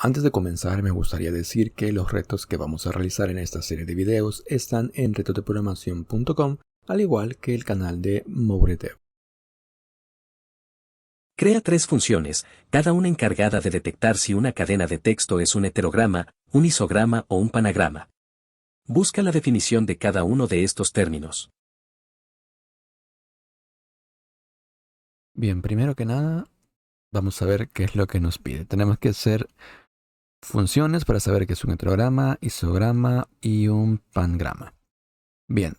Antes de comenzar me gustaría decir que los retos que vamos a realizar en esta serie de videos están en retosdeprogramación.com, al igual que el canal de Mouredev. Crea 3 funciones, cada una encargada de detectar si una cadena de texto es un heterograma, un isograma o un panagrama. Busca la definición de cada uno de estos términos. Bien, primero que nada, vamos a ver qué es lo que nos pide. Tenemos que hacer funciones para saber qué es un heterograma, isograma y un pangrama. Bien,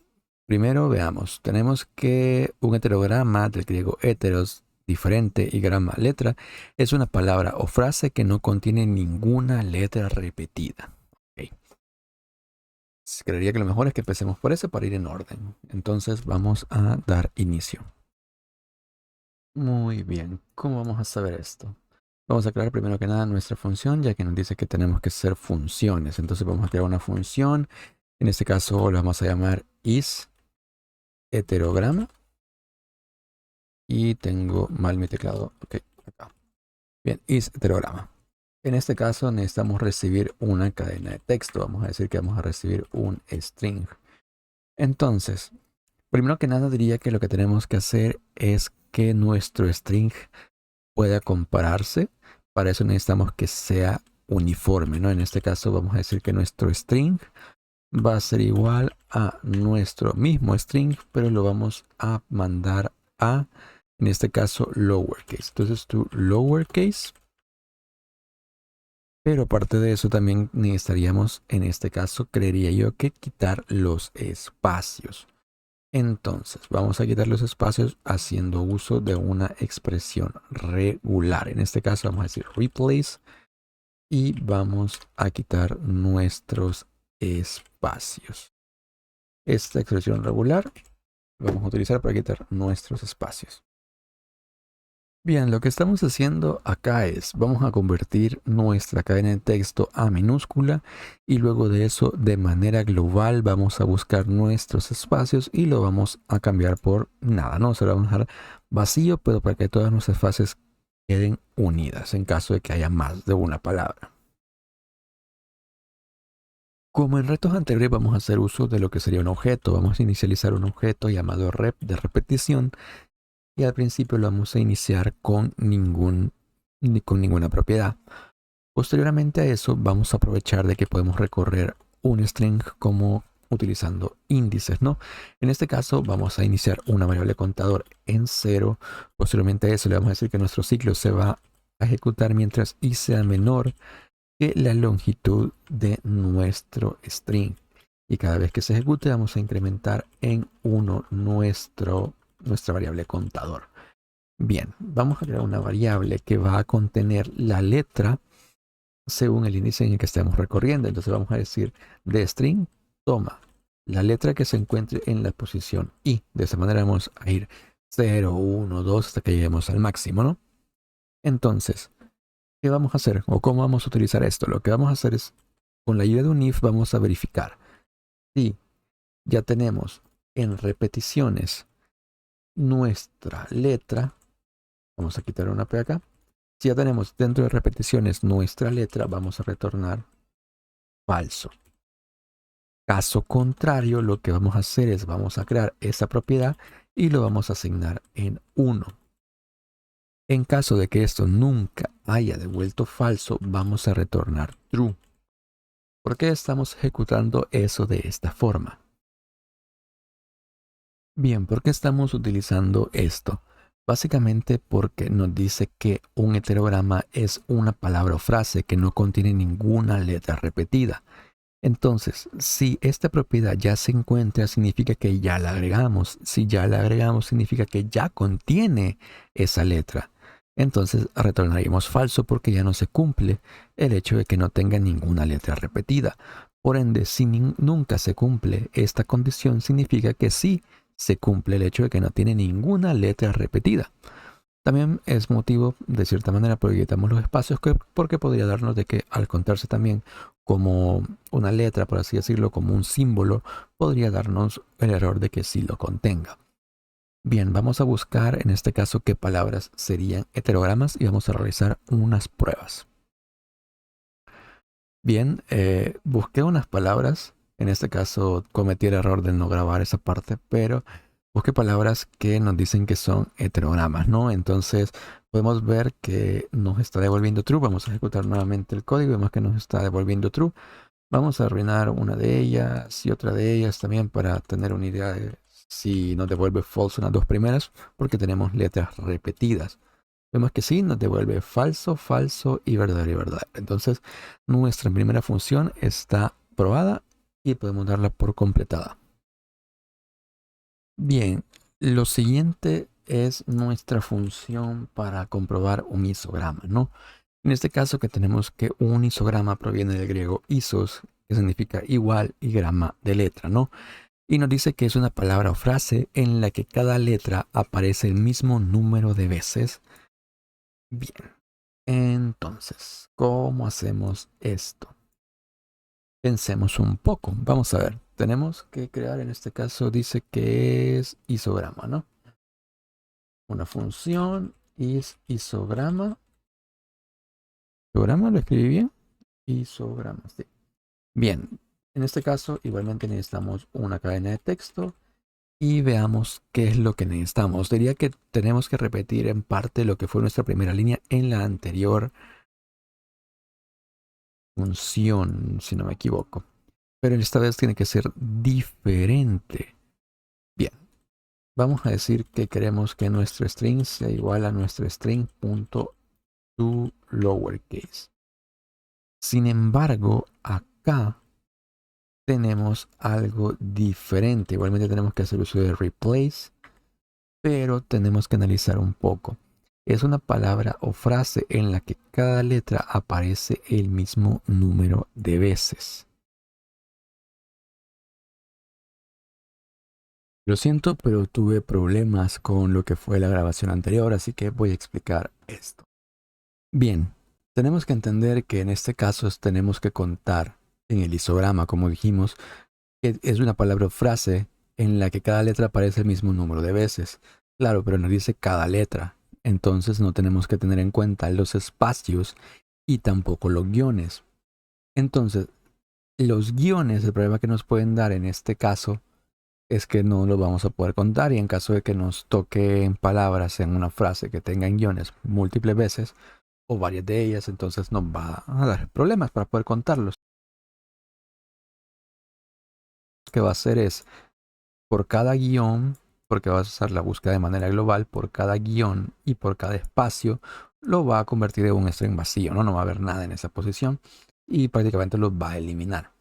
primero veamos. Tenemos que un heterograma, del griego heteros, diferente, y grama, letra, es una palabra o frase que no contiene ninguna letra repetida. Okay. Creería que lo mejor es que empecemos por eso para ir en orden. Entonces vamos a dar inicio. Muy bien, ¿cómo vamos a saber esto? Vamos a crear primero que nada nuestra función, ya que nos dice que tenemos que hacer funciones. Entonces vamos a crear una función. En este caso lo vamos a llamar isHeterograma. Y tengo mal mi teclado. Ok, acá. Bien, isHeterograma. En este caso necesitamos recibir una cadena de texto. Vamos a decir que vamos a recibir un string. Entonces, primero que nada diría que lo que tenemos que hacer es que nuestro string pueda compararse. Para eso necesitamos que sea uniforme, ¿no? En este caso vamos a decir que nuestro string va a ser igual a nuestro mismo string, pero lo vamos a mandar a, en este caso, lowercase. Entonces tu lowercase. Pero aparte de eso también necesitaríamos, en este caso, creería yo que quitar los espacios. Entonces, vamos a quitar los espacios haciendo uso de una expresión regular. En este caso vamos a decir replace y vamos a quitar nuestros espacios. Esta expresión regular la vamos a utilizar para quitar nuestros espacios. Bien, lo que estamos haciendo acá es, vamos a convertir nuestra cadena de texto a minúscula y luego de eso, de manera global, vamos a buscar nuestros espacios y lo vamos a cambiar por nada, ¿no? Se lo vamos a dejar vacío, pero para que todas nuestras frases queden unidas en caso de que haya más de una palabra. Como en retos anteriores vamos a hacer uso de lo que sería un objeto, vamos a inicializar un objeto llamado rep de repetición. Y al principio lo vamos a iniciar con ninguna propiedad. Posteriormente a eso vamos a aprovechar de que podemos recorrer un string como utilizando índices, ¿no? En este caso vamos a iniciar una variable contador en 0. Posteriormente a eso le vamos a decir que nuestro ciclo se va a ejecutar mientras i sea menor que la longitud de nuestro string. Y cada vez que se ejecute vamos a incrementar en 1 nuestra variable contador. Bien, vamos a crear una variable que va a contener la letra según el índice en el que estemos recorriendo. Entonces vamos a decir de string toma la letra que se encuentre en la posición i. De esa manera vamos a ir 0, 1, 2 hasta que lleguemos al máximo, ¿no? Entonces, ¿qué vamos a hacer? ¿O cómo vamos a utilizar esto? Lo que vamos a hacer es, con la ayuda de un if, vamos a verificar si ya tenemos en repeticiones nuestra letra. Vamos a quitar una P acá. Si ya tenemos dentro de repeticiones nuestra letra, vamos a retornar falso. Caso contrario, lo que vamos a hacer es vamos a crear esa propiedad y lo vamos a asignar en 1. En caso de que esto nunca haya devuelto falso, vamos a retornar true. ¿Por qué estamos ejecutando eso de esta forma? Bien, ¿por qué estamos utilizando esto? Básicamente porque nos dice que un heterograma es una palabra o frase que no contiene ninguna letra repetida. Entonces, si esta propiedad ya se encuentra, significa que ya la agregamos. Si ya la agregamos, significa que ya contiene esa letra. Entonces, retornaríamos falso porque ya no se cumple el hecho de que no tenga ninguna letra repetida. Por ende, si nunca se cumple esta condición, significa que sí se cumple el hecho de que no tiene ninguna letra repetida. También es motivo, de cierta manera, porque quitamos los espacios, porque podría darnos de que al contarse también como una letra, por así decirlo, como un símbolo, podría darnos el error de que sí lo contenga. Bien, vamos a buscar en este caso qué palabras serían heterogramas y vamos a realizar unas pruebas. Bien, busqué unas palabras. En este caso cometí el error de no grabar esa parte, pero busqué palabras que nos dicen que son heterogramas, ¿no? Entonces podemos ver que nos está devolviendo true. Vamos a ejecutar nuevamente el código. Vemos que nos está devolviendo true. Vamos a arruinar una de ellas y otra de ellas también para tener una idea de si nos devuelve false en las dos primeras, porque tenemos letras repetidas. Vemos que sí, nos devuelve falso, falso y verdadero y verdadero. Entonces, nuestra primera función está probada y podemos darla por completada. Bien, lo siguiente es nuestra función para comprobar un isograma, ¿no? En este caso que tenemos que un isograma proviene del griego isos, que significa igual, y grama de letra, ¿no? Y nos dice que es una palabra o frase en la que cada letra aparece el mismo número de veces. Bien, entonces, ¿cómo hacemos esto? Pensemos un poco. Vamos a ver. Tenemos que crear, en este caso, dice que es isograma, ¿no? Una función is isograma. ¿Isograma lo escribí bien? Isograma, sí. Bien, en este caso, igualmente necesitamos una cadena de texto y veamos qué es lo que necesitamos. Diría que tenemos que repetir en parte lo que fue nuestra primera línea en la anterior función, si no me equivoco. Pero esta vez tiene que ser diferente. Bien, vamos a decir que queremos que nuestro string sea igual a nuestro string.toLowerCase. Sin embargo, acá tenemos algo diferente. Igualmente tenemos que hacer uso de replace, pero tenemos que analizar un poco. Es una palabra o frase en la que cada letra aparece el mismo número de veces. Lo siento, pero tuve problemas con lo que fue la grabación anterior, así que voy a explicar esto. Bien, tenemos que entender que en este caso tenemos que contar en el isograma, como dijimos, que es una palabra o frase en la que cada letra aparece el mismo número de veces. Claro, pero nos dice cada letra. Entonces no tenemos que tener en cuenta los espacios y tampoco los guiones. Entonces, los guiones, el problema que nos pueden dar en este caso es que no lo vamos a poder contar, y en caso de que nos toquen palabras en una frase que tengan guiones múltiples veces o varias de ellas, entonces nos va a dar problemas para poder contarlos. Lo que va a hacer es, por cada guión, porque vas a usar la búsqueda de manera global, por cada guión y por cada espacio, lo va a convertir en un string vacío, ¿no? No va a haber nada en esa posición y prácticamente lo va a eliminar.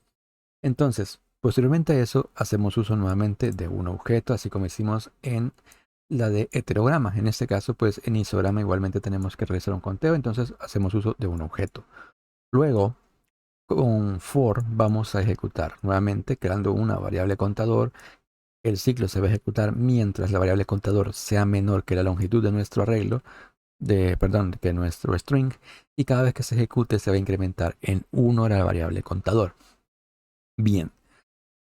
Entonces, posteriormente a eso, hacemos uso nuevamente de un objeto, así como hicimos en la de heterograma. En este caso, pues en isograma igualmente tenemos que realizar un conteo, entonces hacemos uso de un objeto. Luego, con for vamos a ejecutar nuevamente creando una variable contador. El ciclo se va a ejecutar mientras la variable contador sea menor que la longitud de nuestro arreglo, que nuestro string, y cada vez que se ejecute se va a incrementar en 1 la variable contador. Bien,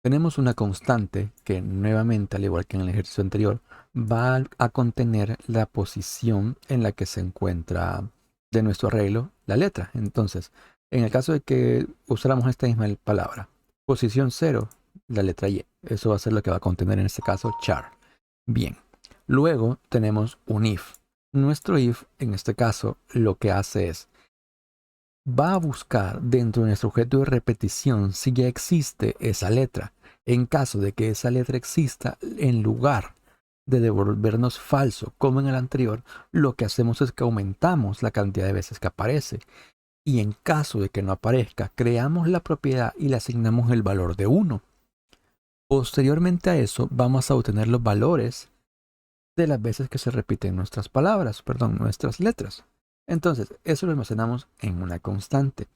tenemos una constante que nuevamente, al igual que en el ejercicio anterior, va a contener la posición en la que se encuentra de nuestro arreglo la letra. Entonces, en el caso de que usáramos esta misma palabra, posición 0, la letra Y. Eso va a ser lo que va a contener en este caso char. Bien, luego tenemos un if. Nuestro if, en este caso, lo que hace es va a buscar dentro de nuestro objeto de repetición si ya existe esa letra. En caso de que esa letra exista, en lugar de devolvernos falso como en el anterior, lo que hacemos es que aumentamos la cantidad de veces que aparece. Y en caso de que no aparezca, creamos la propiedad y le asignamos el valor de 1. Posteriormente a eso, vamos a obtener los valores de las veces que se repiten nuestras palabras, nuestras letras. Entonces, eso lo almacenamos en una constante.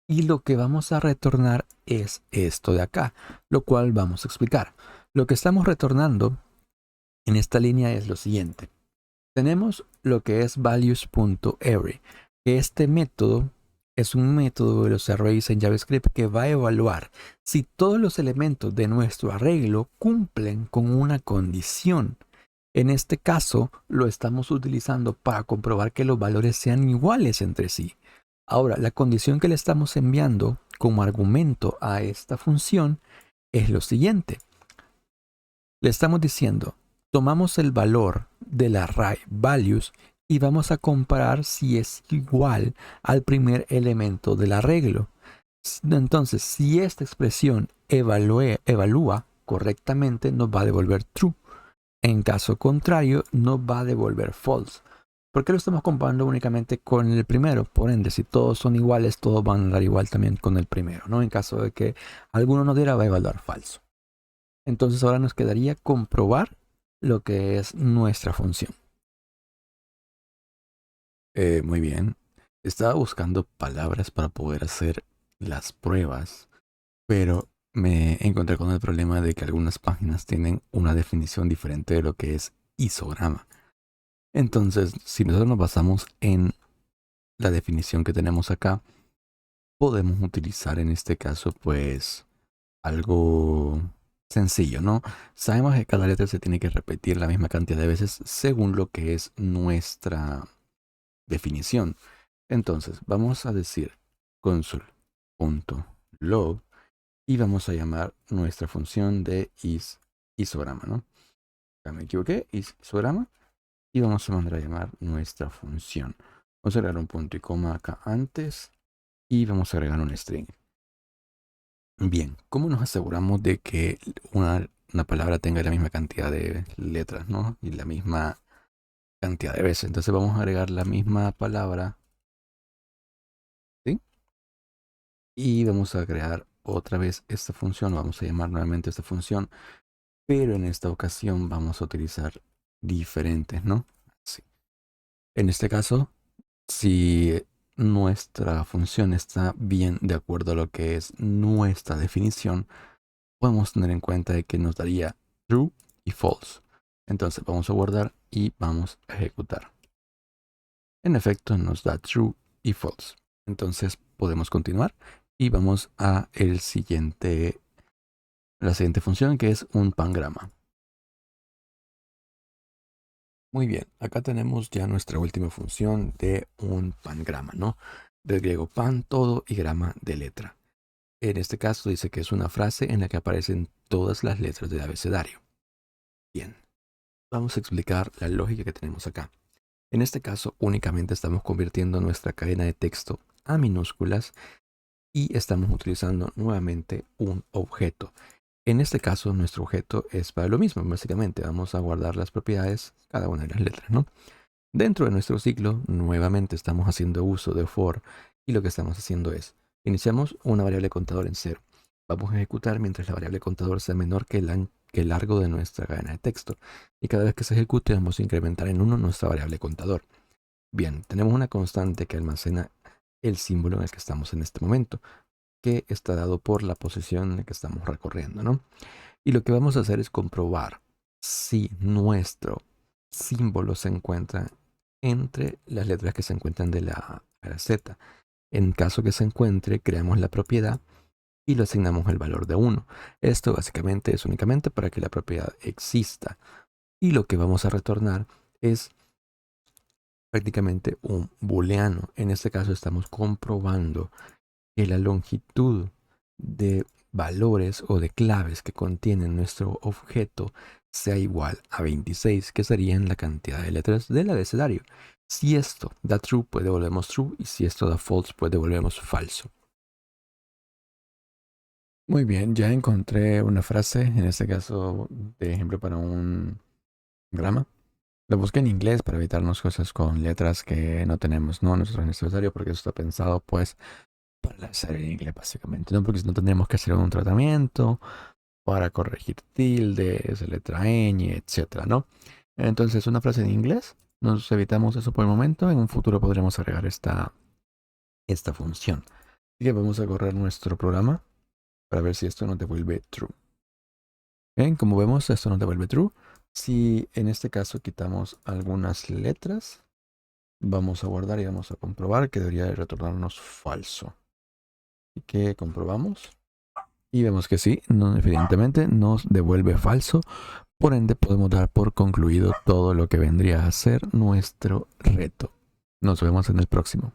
Y lo que vamos a retornar es esto de acá, lo cual vamos a explicar. Lo que estamos retornando en esta línea es lo siguiente. Tenemos lo que es values.array. Este método es un método de los arrays en JavaScript que va a evaluar si todos los elementos de nuestro arreglo cumplen con una condición. En este caso, lo estamos utilizando para comprobar que los valores sean iguales entre sí. Ahora, la condición que le estamos enviando como argumento a esta función es lo siguiente. Le estamos diciendo, tomamos el valor del array values y vamos a comparar si es igual al primer elemento del arreglo. Entonces, si esta expresión evalúa correctamente, nos va a devolver true. En caso contrario, nos va a devolver false. ¿Por qué lo estamos comparando únicamente con el primero? Por ende, si todos son iguales, todos van a dar igual también con el primero, ¿no? En caso de que alguno no diera, va a evaluar falso. Entonces ahora nos quedaría comprobar lo que es nuestra función. Muy bien. Estaba buscando palabras para poder hacer las pruebas, pero me encontré con el problema de que algunas páginas tienen una definición diferente de lo que es histograma. Entonces, si nosotros nos basamos en la definición que tenemos acá, podemos utilizar en este caso pues algo sencillo, ¿no? Sabemos que cada letra se tiene que repetir la misma cantidad de veces según lo que es nuestra definición. Entonces, vamos a decir console.log y vamos a llamar nuestra función de histograma, ¿no? Ya me equivoqué, histograma. Y vamos a mandar a llamar nuestra función. Vamos a agregar un punto y coma acá antes y vamos a agregar un string. Bien, ¿cómo nos aseguramos de que una palabra tenga la misma cantidad de letras, ¿no? Y la misma cantidad de veces? Entonces vamos a agregar la misma palabra, ¿sí? Y vamos a crear otra vez esta función. Vamos a llamar nuevamente esta función, pero en esta ocasión vamos a utilizar diferentes, ¿no? Sí. En este caso, si nuestra función está bien de acuerdo a lo que es nuestra definición, podemos tener en cuenta de que nos daría true y false. Entonces vamos a guardar y vamos a ejecutar. En efecto, nos da true y false. Entonces podemos continuar y vamos a la siguiente función, que es un pangrama. Muy bien, acá tenemos ya nuestra última función de un pangrama, ¿no? Del griego pan, todo, y grama de letra. En este caso dice que es una frase en la que aparecen todas las letras del abecedario. Bien, vamos a explicar la lógica que tenemos acá. En este caso únicamente estamos convirtiendo nuestra cadena de texto a minúsculas y estamos utilizando nuevamente un objeto. En este caso, nuestro objeto es para lo mismo. Básicamente, vamos a guardar las propiedades, cada una de las letras, ¿no? Dentro de nuestro ciclo, nuevamente estamos haciendo uso de for y lo que estamos haciendo es, iniciamos una variable contador en 0. Vamos a ejecutar mientras la variable contador sea menor que el largo de nuestra cadena de texto. Y cada vez que se ejecute, vamos a incrementar en 1 nuestra variable contador. Bien, tenemos una constante que almacena el símbolo en el que estamos en este momento, que está dado por la posición en la que estamos recorriendo, ¿no? Y lo que vamos a hacer es comprobar si nuestro símbolo se encuentra entre las letras que se encuentran de la Z. En caso que se encuentre, creamos la propiedad y le asignamos el valor de 1. Esto básicamente es únicamente para que la propiedad exista. Y lo que vamos a retornar es prácticamente un booleano. En este caso estamos comprobando que la longitud de valores o de claves que contiene nuestro objeto sea igual a 26, que serían la cantidad de letras del abecedario. Si esto da true, pues devolvemos true, y si esto da false, pues devolvemos falso. Muy bien, ya encontré una frase, en este caso, de ejemplo para un grama. Lo busqué en inglés para evitarnos cosas con letras que no tenemos, ¿no? Nuestro abecedario, porque eso está pensado, pues, para hacer en inglés básicamente, ¿no? Porque si no tendríamos que hacer un tratamiento para corregir tildes, letra ñ, etcétera, ¿no? Entonces, una frase en inglés, nos evitamos eso por el momento. En un futuro podremos agregar esta función. Así que vamos a correr nuestro programa para ver si esto nos devuelve true. Bien, como vemos, esto nos devuelve true. Si en este caso quitamos algunas letras, vamos a guardar y vamos a comprobar que debería de retornarnos falso. Así que comprobamos y vemos que sí, evidentemente nos devuelve falso. Por ende podemos dar por concluido todo lo que vendría a ser nuestro reto. Nos vemos en el próximo.